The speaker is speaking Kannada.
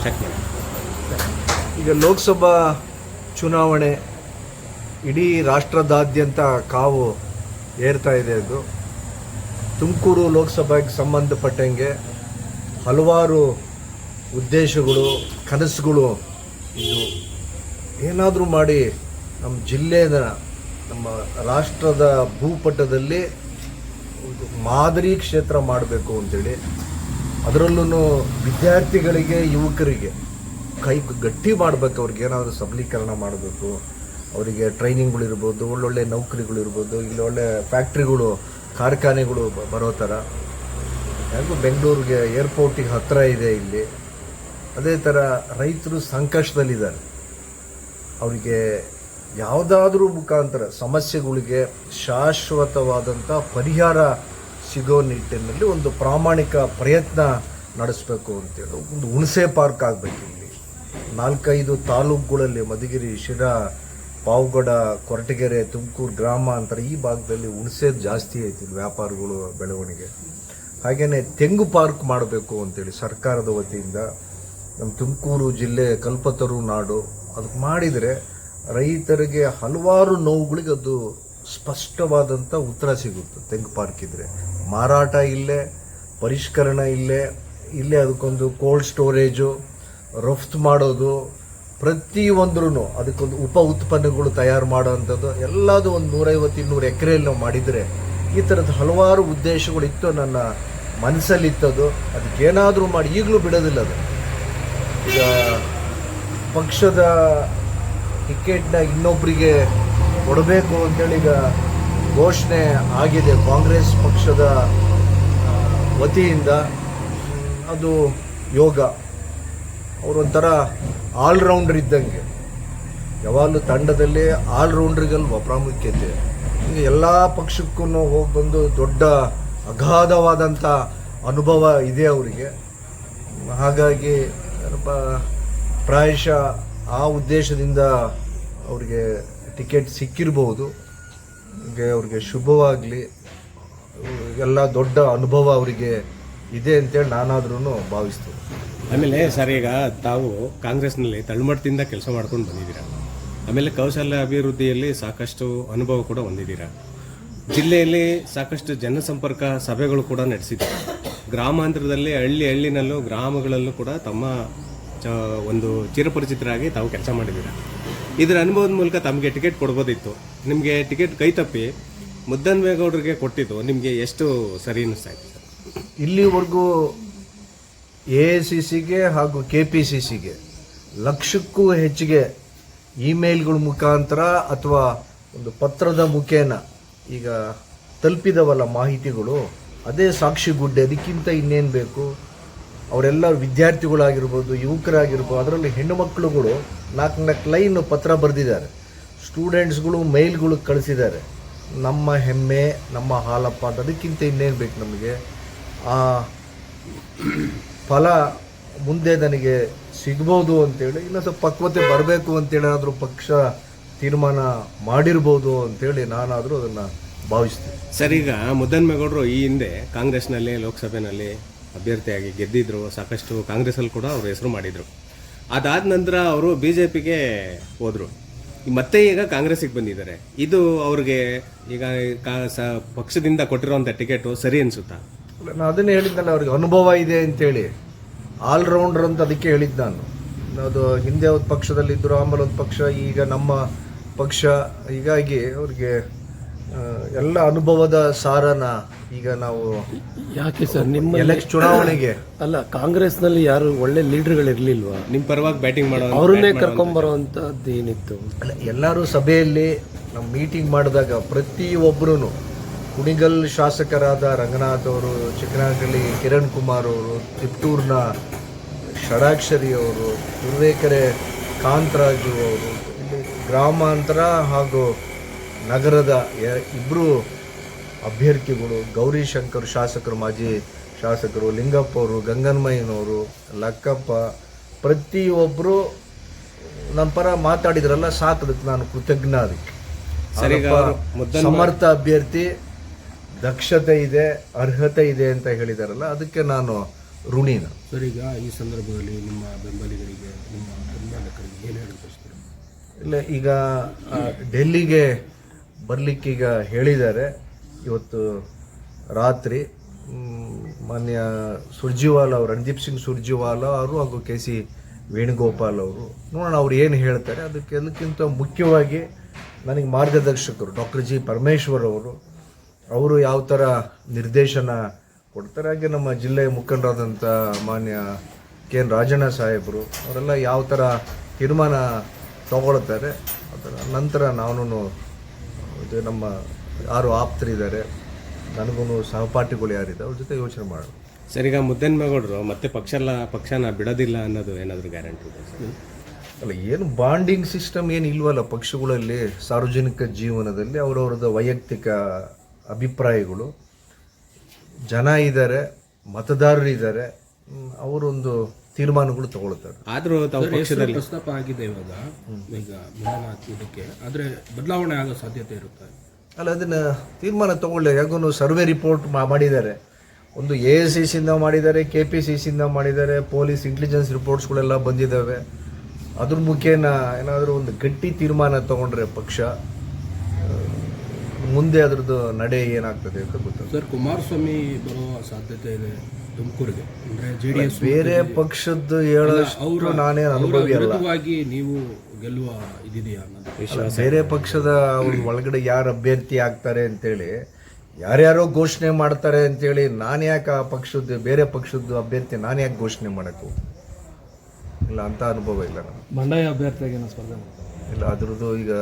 ಶಕ್ತಿ. ಈಗ ಲೋಕಸಭಾ ಚುನಾವಣೆ ಇಡೀ ರಾಷ್ಟ್ರದಾದ್ಯಂತ ಕಾವು ಏರ್ತಾ ಇದೆ. ಅದು ತುಮಕೂರು ಲೋಕಸಭೆಗೆ ಸಂಬಂಧಪಟ್ಟಂಗೆ ಹಲವಾರು ಉದ್ದೇಶಗಳು, ಕನಸುಗಳು, ಇದು ಏನಾದರೂ ಮಾಡಿ ನಮ್ಮ ಜಿಲ್ಲೆಯ, ನಮ್ಮ ರಾಷ್ಟ್ರದ ಭೂಪಟದಲ್ಲಿ ಒಂದು ಮಾದರಿ ಕ್ಷೇತ್ರ ಮಾಡಬೇಕು ಅಂತೇಳಿ, ಅದರಲ್ಲೂ ವಿದ್ಯಾರ್ಥಿಗಳಿಗೆ, ಯುವಕರಿಗೆ ಕೈ ಗಟ್ಟಿ ಮಾಡಬೇಕು. ಅವ್ರಿಗೆ ಏನಾದರೂ ಸಬಲೀಕರಣ ಮಾಡಬೇಕು. ಅವರಿಗೆ ಟ್ರೈನಿಂಗ್ಗಳಿರ್ಬೋದು, ಒಳ್ಳೊಳ್ಳೆ ನೌಕರಿಗಳಿರ್ಬೋದು, ಇಲ್ಲಿ ಒಳ್ಳೆ ಫ್ಯಾಕ್ಟ್ರಿಗಳು, ಕಾರ್ಖಾನೆಗಳು ಬರೋ ಥರ. ಹಾಗೂ ಬೆಂಗಳೂರಿಗೆ ಏರ್ಪೋರ್ಟಿಗೆ ಹತ್ತಿರ ಇದೆ ಇಲ್ಲಿ. ಅದೇ ಥರ ರೈತರು ಸಂಕಷ್ಟದಲ್ಲಿದ್ದಾರೆ. ಅವರಿಗೆ ಯಾವುದಾದ್ರೂ ಮುಖಾಂತರ ಸಮಸ್ಯೆಗಳಿಗೆ ಶಾಶ್ವತವಾದಂಥ ಪರಿಹಾರ ಸಿಗೋ ನಿಟ್ಟಿನಲ್ಲಿ ಒಂದು ಪ್ರಾಮಾಣಿಕ ಪ್ರಯತ್ನ ನಡೆಸಬೇಕು ಅಂತೇಳಿ ಒಂದು ಹುಣಸೆ ಪಾರ್ಕ್ ಆಗಬೇಕು. ಇಲ್ಲಿ 4-5 ತಾಲೂಕುಗಳಲ್ಲಿ ಮಧುಗಿರಿ, ಶಿರಾ, ಪಾವಗಡ, ಕೊರಟಗೆರೆ, ತುಮಕೂರು ಗ್ರಾಮಾಂತರ ಈ ಭಾಗದಲ್ಲಿ ಹುಣಸೆದು ಜಾಸ್ತಿ ಐತಿ ವ್ಯಾಪಾರಗಳು, ಬೆಳವಣಿಗೆ. ಹಾಗೆಯೇ ತೆಂಗು ಪಾರ್ಕ್ ಮಾಡಬೇಕು ಅಂತೇಳಿ ಸರ್ಕಾರದ ವತಿಯಿಂದ ನಮ್ಮ ತುಮಕೂರು ಜಿಲ್ಲೆ ಕಲ್ಪತರು ನಾಡು. ಅದಕ್ಕೆ ಮಾಡಿದರೆ ರೈತರಿಗೆ ಹಲವಾರು ನೋವುಗಳಿಗೆ ಅದು ಸ್ಪಷ್ಟವಾದಂಥ ಉತ್ತರ ಸಿಗುತ್ತೆ. ತೆಂಗು ಪಾರ್ಕ್ ಇದ್ದರೆ ಮಾರಾಟ ಇಲ್ಲೇ, ಪರಿಷ್ಕರಣೆ ಇಲ್ಲೇ ಅದಕ್ಕೊಂದು ಕೋಲ್ಡ್ ಸ್ಟೋರೇಜು, ರಫ್ತು ಮಾಡೋದು, ಪ್ರತಿಯೊಂದ್ರೂ ಅದಕ್ಕೊಂದು ಉಪ ಉತ್ಪನ್ನಗಳು ತಯಾರು ಮಾಡೋವಂಥದ್ದು ಎಲ್ಲದು ಒಂದು 150-200 ಎಕರೆಯಲ್ಲಿ ನಾವು ಮಾಡಿದರೆ ಈ ಥರದ ಹಲವಾರು ಉದ್ದೇಶಗಳಿತ್ತು ನನ್ನ ಮನಸ್ಸಲ್ಲಿತ್ತದು. ಅದಕ್ಕೇನಾದರೂ ಮಾಡಿ ಈಗಲೂ ಬಿಡೋದಿಲ್ಲ ಅದು. ಈಗ ಪಕ್ಷದ ಟಿಕೆಟ್ನ ಇನ್ನೊಬ್ಬರಿಗೆ ಕೊಡಬೇಕು ಅಂತೇಳಿ ಈಗ ಘೋಷಣೆ ಆಗಿದೆ ಕಾಂಗ್ರೆಸ್ ಪಕ್ಷದ ವತಿಯಿಂದ. ಅದು ಯೋಗ. ಅವರೊಂಥರ ಆಲ್ರೌಂಡರ್ ಇದ್ದಂಗೆ, ಯಾವಾಗಲೂ ತಂಡದಲ್ಲಿ ಆಲ್ರೌಂಡ್ರಿಗಲ್ವ ಪ್ರಾಮುಖ್ಯತೆ. ಈಗ ಎಲ್ಲ ಪಕ್ಷಕ್ಕೂ ಹೋಗಿ ಬಂದು ದೊಡ್ಡ ಅಗಾಧವಾದಂಥ ಅನುಭವ ಇದೆ ಅವರಿಗೆ. ಹಾಗಾಗಿ ಪ್ರಾಯಶಃ ಆ ಉದ್ದೇಶದಿಂದ ಅವರಿಗೆ ಟಿಕೆಟ್ ಸಿಕ್ಕಿರಬಹುದು. ಅವ್ರಿಗೆ ಶುಭವಾಗಲಿ. ಎಲ್ಲ ದೊಡ್ಡ ಅನುಭವ ಅವರಿಗೆ ಇದೆ ಅಂತೇಳಿ ನಾನಾದ್ರೂ ಭಾವಿಸ್ತೀನಿ. ಆಮೇಲೆ ಸರ್, ಈಗ ತಾವು ಕಾಂಗ್ರೆಸ್ನಲ್ಲಿ ತಳಮಟ್ಟದಿಂದ ಕೆಲಸ ಮಾಡ್ಕೊಂಡು ಬಂದಿದ್ದೀರಾ. ಆಮೇಲೆ ಕೌಶಲ್ಯ ಅಭಿವೃದ್ಧಿಯಲ್ಲಿ ಸಾಕಷ್ಟು ಅನುಭವ ಕೂಡ ಹೊಂದಿದ್ದೀರಾ. ಜಿಲ್ಲೆಯಲ್ಲಿ ಸಾಕಷ್ಟು ಜನಸಂಪರ್ಕ ಸಭೆಗಳು ಕೂಡ ನಡೆಸಿದ್ದೀರಾ. ಗ್ರಾಮಾಂತರದಲ್ಲಿ ಹಳ್ಳಿನಲ್ಲೂ ಗ್ರಾಮಗಳಲ್ಲೂ ಕೂಡ ತಮ್ಮ ಒಂದು ಚಿರಪರಿಚಿತರಾಗಿ ತಾವು ಕೆಲಸ ಮಾಡಿದ್ದೀರಾ. ಇದರ ಅನುಭವದ ಮೂಲಕ ತಮಗೆ ಟಿಕೆಟ್ ಕೊಡ್ಬೋದಿತ್ತು. ನಿಮಗೆ ಟಿಕೆಟ್ ಕೈ ತಪ್ಪಿ ಮುದ್ದನ್ಮೇಗೌಡರಿಗೆ ಕೊಟ್ಟಿದ್ದು ನಿಮಗೆ ಎಷ್ಟು ಸರಿ ಅನ್ನಿಸ್ತಾ ಇತ್ತು? ಇಲ್ಲಿವರೆಗೂ AICCಗೆ ಹಾಗೂ KPCCಗೆ ಲಕ್ಷಕ್ಕೂ ಹೆಚ್ಚಿಗೆ ಇಮೇಲ್ಗಳ ಮುಖಾಂತರ ಅಥವಾ ಒಂದು ಪತ್ರದ ಮುಖೇನ ಈಗ ತಲುಪಿದವಲ್ಲ ಮಾಹಿತಿಗಳು, ಅದೇ ಸಾಕ್ಷಿಗುಡ್ಡೆ. ಅದಕ್ಕಿಂತ ಇನ್ನೇನು ಬೇಕು? ಅವರೆಲ್ಲ ವಿದ್ಯಾರ್ಥಿಗಳಾಗಿರ್ಬೋದು, ಯುವಕರಾಗಿರ್ಬೋದು, ಅದರಲ್ಲಿ ಹೆಣ್ಣು ಮಕ್ಕಳುಗಳು 4 ಲೈನ್ ಪತ್ರ ಬರೆದಿದ್ದಾರೆ. ಸ್ಟೂಡೆಂಟ್ಸ್ಗಳು ಮೇಲ್ಗಳು ಕಳಿಸಿದ್ದಾರೆ. ನಮ್ಮ ಹೆಮ್ಮೆ, ನಮ್ಮ ಹಾಲಪ್ಪ ಅಂತ. ಅದಕ್ಕಿಂತ ಇನ್ನೇನು ಬೇಕು ನಮಗೆ? ಆ ಫಲ ಮುಂದೆ ನನಗೆ ಸಿಗ್ಬೋದು ಅಂತೇಳಿ, ಇನ್ನೂ ಸ್ವಲ್ಪ ಪಕ್ವತೆ ಬರಬೇಕು ಅಂತೇಳಿ ಆದರೂ ಪಕ್ಷ ತೀರ್ಮಾನ ಮಾಡಿರ್ಬೋದು ಅಂತೇಳಿ ನಾನಾದರೂ ಅದನ್ನು ಭಾವಿಸ್ತೀನಿ. ಸರ್, ಈಗ ಮುದ್ದನ್ಮೇಗೌಡರು ಈ ಹಿಂದೆ ಕಾಂಗ್ರೆಸ್ನಲ್ಲಿ ಲೋಕಸಭೆಯಲ್ಲಿ ಅಭ್ಯರ್ಥಿಯಾಗಿ ಗೆದ್ದಿದ್ರು. ಸಾಕಷ್ಟು ಕಾಂಗ್ರೆಸ್ಸಲ್ಲಿ ಕೂಡ ಅವರು ಹೆಸರು ಮಾಡಿದರು. ಅದಾದ ನಂತರ ಅವರು BJPಗೆ ಹೋದರು. ಮತ್ತೆ ಈಗ ಕಾಂಗ್ರೆಸ್ಸಿಗೆ ಬಂದಿದ್ದಾರೆ. ಇದು ಅವ್ರಿಗೆ ಈಗ ಪಕ್ಷದಿಂದ ಕೊಟ್ಟಿರೋಂಥ ಟಿಕೆಟು ಸರಿ ಅನಿಸುತ್ತಾ? ನಾನು ಅದನ್ನೇ ಹೇಳಿದ್ನಲ್ಲ, ಅವ್ರಿಗೆ ಅನುಭವ ಇದೆ ಅಂತೇಳಿ. ಆಲ್ರೌಂಡರ್ ಅಂತ ಅದಕ್ಕೆ ಹೇಳಿದ್ದು ನಾನು. ಅದು ಹಿಂದೆ ಒಂದು ಪಕ್ಷದಲ್ಲಿದ್ದರು, ಆಮೇಲೆ ಒಂದು ಪಕ್ಷ, ಈಗ ನಮ್ಮ ಪಕ್ಷ. ಹೀಗಾಗಿ ಅವ್ರಿಗೆ ಎಲ್ಲ ಅನುಭವದ ಸಾರನ ಈಗ ನಾವು ಯಾಕೆ ಸರ್ ನಿಮ್ಮ ಚುನಾವಣೆಗೆ ಅಲ್ಲ, ಕಾಂಗ್ರೆಸ್ನಲ್ಲಿ ಯಾರು ಒಳ್ಳೆ ಲೀಡರ್ಗಳಿರ್ಲಿಲ್ವಾ? ನಿಮ್ಮ ಪರವಾಗಿ ಬ್ಯಾಟಿಂಗ್ ಮಾಡೋ ಅವ್ರನ್ನೇ ಕರ್ಕೊಂಬರುವಂಥದ್ದು ಏನಿತ್ತು? ಅಲ್ಲ, ಎಲ್ಲರೂ ಸಭೆಯಲ್ಲಿ ನಮ್ಮ ಮೀಟಿಂಗ್ ಮಾಡಿದಾಗ ಪ್ರತಿಯೊಬ್ಬರೂ, ಕುಣಿಗಲ್ ಶಾಸಕರಾದ ರಂಗನಾಥ್ ಅವರು, ಚಿಕ್ಕನಾಗಲಿ ಕಿರಣ್ ಕುಮಾರ್ ಅವರು, ತಿಪ್ಟೂರಿನ ಷಡಾಕ್ಷರಿ ಅವರು, ತುರುವೇಕೆರೆ ಕಾಂತರಾಜು ಅವರು, ಇಲ್ಲಿ ಗ್ರಾಮಾಂತರ ಹಾಗೂ ನಗರದ ಇಬ್ಬರು ಅಭ್ಯರ್ಥಿಗಳು, ಗೌರಿಶಂಕರ್ ಶಾಸಕರು, ಮಾಜಿ ಶಾಸಕರು, ಲಿಂಗಪ್ಪ ಅವರು, ಗಂಗನ್ಮಯ್ಯನವರು, ಲಕ್ಕಪ್ಪ, ಪ್ರತಿಯೊಬ್ಬರು ನನ್ನ ಪರ ಮಾತಾಡಿದ್ರಲ್ಲ, ಸಾಕದಕ್ಕೆ ನಾನು ಕೃತಜ್ಞ. ಅದಕ್ಕೆ ಸಮರ್ಥ ಅಭ್ಯರ್ಥಿ, ದಕ್ಷತೆ ಇದೆ, ಅರ್ಹತೆ ಇದೆ ಅಂತ ಹೇಳಿದಾರಲ್ಲ, ಅದಕ್ಕೆ ನಾನು ಋಣಿನ. ಸರ್, ಈಗ ಈ ಸಂದರ್ಭದಲ್ಲಿ ನಿಮ್ಮ ಬೆಂಬಲಿಗರಿಗೆ, ನಿಮ್ಮ ಬೆಂಬಲಿಗರಿಗೆ ಏನು ಹೇಳಕ್ಕೆ ಬಯಸ್ತೀರಾ? ಇಲ್ಲ, ಈಗ ಡೆಲ್ಲಿಗೆ ಬರಲಿಕ್ಕೀಗ ಹೇಳಿದ್ದಾರೆ. ಇವತ್ತು ರಾತ್ರಿ ಮಾನ್ಯ ಸುರ್ಜಿವಾಲ ಅವರು, ರಣದೀಪ್ ಸಿಂಗ್ ಸುರ್ಜಿವಾಲ ಅವರು ಹಾಗೂ ಕೆ ಸಿ ವೇಣುಗೋಪಾಲ್ ಅವರು, ನೋಡೋಣ ಅವ್ರು ಏನು ಹೇಳ್ತಾರೆ. ಅದಕ್ಕೆಲ್ಲಕ್ಕಿಂತ ಮುಖ್ಯವಾಗಿ ನನಗೆ ಮಾರ್ಗದರ್ಶಕರು ಡಾಕ್ಟರ್ ಜಿ ಪರಮೇಶ್ವರ್ ಅವರು ಯಾವ ಥರ ನಿರ್ದೇಶನ ಕೊಡ್ತಾರೆ, ಹಾಗೆ ನಮ್ಮ ಜಿಲ್ಲೆಯ ಮುಖಂಡರಾದಂಥ ಮಾನ್ಯ ಕೆ ಎನ್ ರಾಜಣ್ಣ ಸಾಹೇಬರು ಅವರೆಲ್ಲ ಯಾವ ಥರ ತೀರ್ಮಾನ ತಗೊಳ್ತಾರೆ. ಅದರ ನಂತರ ನಾನು ಇದು ನಮ್ಮ ಯಾರು ಆಪ್ತರಿದ್ದಾರೆ, ನನಗೂ ಸಹಪಾಠಿಗಳು ಯಾರಿದ್ದಾರೆ ಅವ್ರ ಜೊತೆ ಯೋಚನೆ ಮಾಡೋಣ. ಸರ್, ಈಗ ಮುದ್ದನ್ಮೇಗೌಡರು ಮತ್ತೆ ಪಕ್ಷನ ಬಿಡೋದಿಲ್ಲ ಅನ್ನೋದು ಏನಾದರೂ ಗ್ಯಾರಂಟಿ ಇದೆ ಸರ್? ಅಲ್ಲ, ಏನು ಬಾಂಡಿಂಗ್ ಸಿಸ್ಟಮ್ ಏನು ಇಲ್ವಲ್ಲ ಪಕ್ಷಗಳಲ್ಲಿ. ಸಾರ್ವಜನಿಕ ಜೀವನದಲ್ಲಿ ಅವರವ್ರದ್ದು ವೈಯಕ್ತಿಕ ಅಭಿಪ್ರಾಯಗಳು, ಜನ ಇದ್ದಾರೆ, ಮತದಾರರು ಇದ್ದಾರೆ, ಅವರೊಂದು ತೀರ್ಮಾನಗಳು ತಗೊಳ್ತಾರೆ. ಆದರೂ ತಾವು ಪಕ್ಷದಲ್ಲಿ ಪ್ರಸ್ತಾಪ ಆಗಿದೆ ಇವಾಗ, ಈಗ ಮಂಡನಾಥ್ ಇದಕ್ಕೆ, ಆದರೆ ಬದಲಾವಣೆ ಆಗೋ ಸಾಧ್ಯತೆ ಇರುತ್ತೆ. ಅಲ್ಲ, ಅದನ್ನು ತೀರ್ಮಾನ ತಗೊಳ್ಳಿ. ಯಾಕಂದ್ರೆ ಸರ್ವೆ ರಿಪೋರ್ಟ್ ಮಾಡಿದ್ದಾರೆ, ಒಂದು AICC ಮಾಡಿದ್ದಾರೆ, KPCC ಮಾಡಿದ್ದಾರೆ, ಪೊಲೀಸ್ ಇಂಟೆಲಿಜೆನ್ಸ್ ರಿಪೋರ್ಟ್ಸ್ಗಳೆಲ್ಲ ಬಂದಿದ್ದಾವೆ. ಅದ್ರ ಮುಖೇನ ಏನಾದರೂ ಒಂದು ಗಟ್ಟಿ ತೀರ್ಮಾನ ತಗೊಂಡ್ರೆ ಪಕ್ಷ ಮುಂದೆ ಅದರದ್ದು ನಡೆ ಏನಾಗ್ತದೆ ಅಂತ ಗೊತ್ತಾಗ್ತದೆ. ಸರ್, ಕುಮಾರಸ್ವಾಮಿ ಬರುವ ಸಾಧ್ಯತೆ ಇದೆ ತುಮಕೂರಿಗೆ, ಅಂದರೆ JDS ಬೇರೆ ಪಕ್ಷದ್ದು ಹೇಳೋಷ್ಟು ನಾನೇನು ಅನುಭವಿ ಅಲ್ಲ. ವಿರುದ್ಧವಾಗಿ ನೀವು ಗೆಲ್ಲುವ ಇದಿದೆಯಾ ಅನ್ನೋದು. ಬೇರೆ ಪಕ್ಷದ ಅವ್ರ ಒಳಗಡೆ ಯಾರು ಅಭ್ಯರ್ಥಿ ಆಗ್ತಾರೆ ಅಂತೇಳಿ ಯಾರ್ಯಾರೋ ಘೋಷಣೆ ಮಾಡ್ತಾರೆ ಅಂತೇಳಿ ನಾನು ಯಾಕೆ ಆ ಪಕ್ಷದ ಬೇರೆ ಪಕ್ಷದ ಅಭ್ಯರ್ಥಿ ನಾನು ಯಾಕೆ ಘೋಷಣೆ ಮಾಡಬೇಕು? ಇಲ್ಲ, ಅಂತ ಅನುಭವ ಇಲ್ಲ ನನಗೆ. ಬಂಡಾಯ ಅಭ್ಯರ್ಥಿಯಾಗಿ ಸ್ಪರ್ಧೆ ಇಲ್ಲ, ಅದ್ರದ್ದು ಈಗ